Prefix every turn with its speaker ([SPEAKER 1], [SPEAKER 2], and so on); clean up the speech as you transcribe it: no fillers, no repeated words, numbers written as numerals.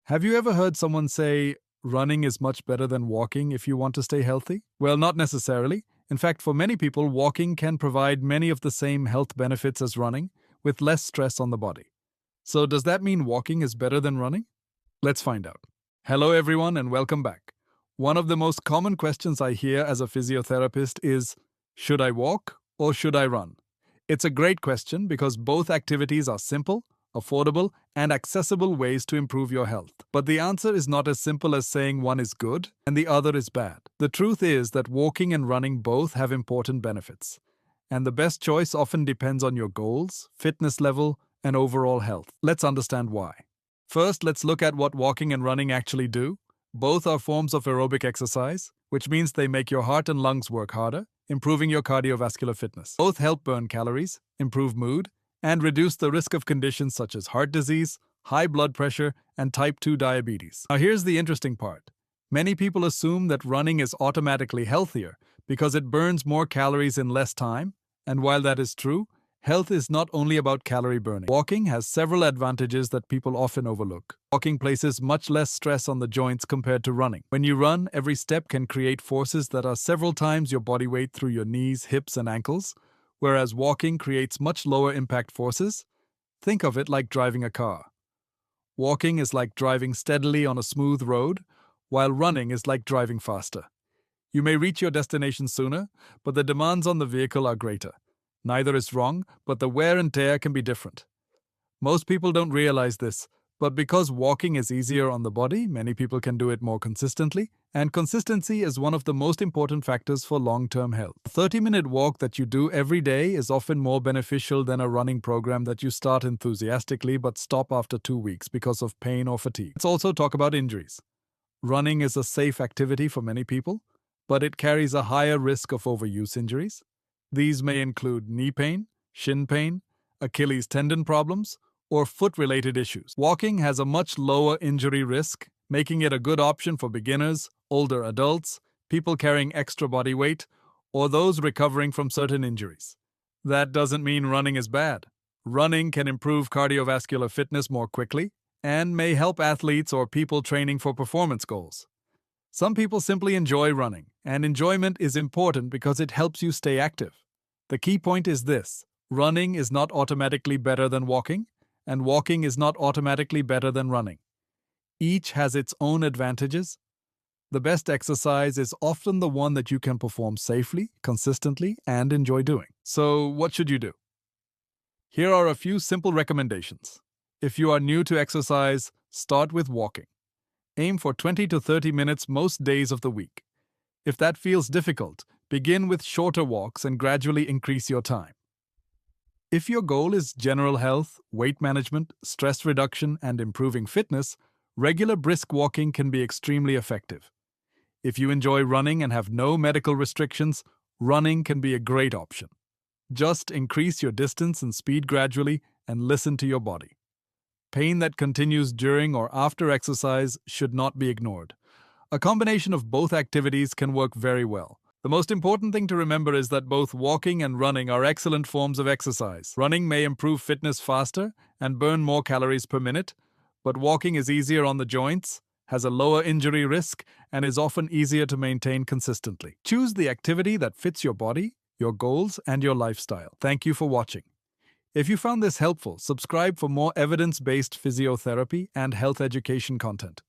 [SPEAKER 1] Have you ever heard someone say, running is much better than walking if you want to stay healthy? Well, not necessarily. In fact, for many people, walking can provide many of the same health benefits as running, with less stress on the body. So, does that mean walking is better than running? Let's find out. Hello, everyone, and welcome back. One of the most common questions I hear as a physiotherapist is, should I walk or should I run? It's a great question because both activities are simple, affordable, and accessible ways to improve your health. But the answer is not as simple as saying one is good and the other is bad. The truth is that walking and running both have important benefits. And the best choice often depends on your goals, fitness level, and overall health. Let's understand why. First, let's look at what walking and running actually do. Both are forms of aerobic exercise, which means they make your heart and lungs work harder, improving your cardiovascular fitness. Both help burn calories, improve mood, and reduce the risk of conditions such as heart disease, high blood pressure, and type 2 diabetes. Now here's the interesting part. Many people assume that running is automatically healthier because it burns more calories in less time, and while that is true, health is not only about calorie burning. Walking has several advantages that people often overlook. Walking places much less stress on the joints compared to running. When you run, every step can create forces that are several times your body weight through your knees, hips, and ankles, whereas walking creates much lower impact forces. Think of it like driving a car. Walking is like driving steadily on a smooth road, while running is like driving faster. You may reach your destination sooner, but the demands on the vehicle are greater. Neither is wrong, but the wear and tear can be different. Most people don't realize this, but because walking is easier on the body, many people can do it more consistently, and consistency is one of the most important factors for long-term health. A 30-minute walk that you do every day is often more beneficial than a running program that you start enthusiastically but stop after 2 weeks because of pain or fatigue. Let's also talk about injuries. Running is a safe activity for many people, but it carries a higher risk of overuse injuries. These may include knee pain, shin pain, Achilles tendon problems, or foot-related issues. Walking has a much lower injury risk, making it a good option for beginners, older adults, people carrying extra body weight, or those recovering from certain injuries. That doesn't mean running is bad. Running can improve cardiovascular fitness more quickly and may help athletes or people training for performance goals. Some people simply enjoy running, and enjoyment is important because it helps you stay active. The key point is this: running is not automatically better than walking, and walking is not automatically better than running. Each has its own advantages. The best exercise is often the one that you can perform safely, consistently, and enjoy doing. So, what should you do? Here are a few simple recommendations. If you are new to exercise, start with walking. Aim for 20 to 30 minutes most days of the week. If that feels difficult, begin with shorter walks and gradually increase your time. If your goal is general health, weight management, stress reduction, and improving fitness, regular brisk walking can be extremely effective. If you enjoy running and have no medical restrictions, running can be a great option. Just increase your distance and speed gradually and listen to your body. Pain that continues during or after exercise should not be ignored. A combination of both activities can work very well. The most important thing to remember is that both walking and running are excellent forms of exercise. Running may improve fitness faster and burn more calories per minute, but walking is easier on the joints, has a lower injury risk, and is often easier to maintain consistently. Choose the activity that fits your body, your goals, and your lifestyle. Thank you for watching. If you found this helpful, subscribe for more evidence-based physiotherapy and health education content.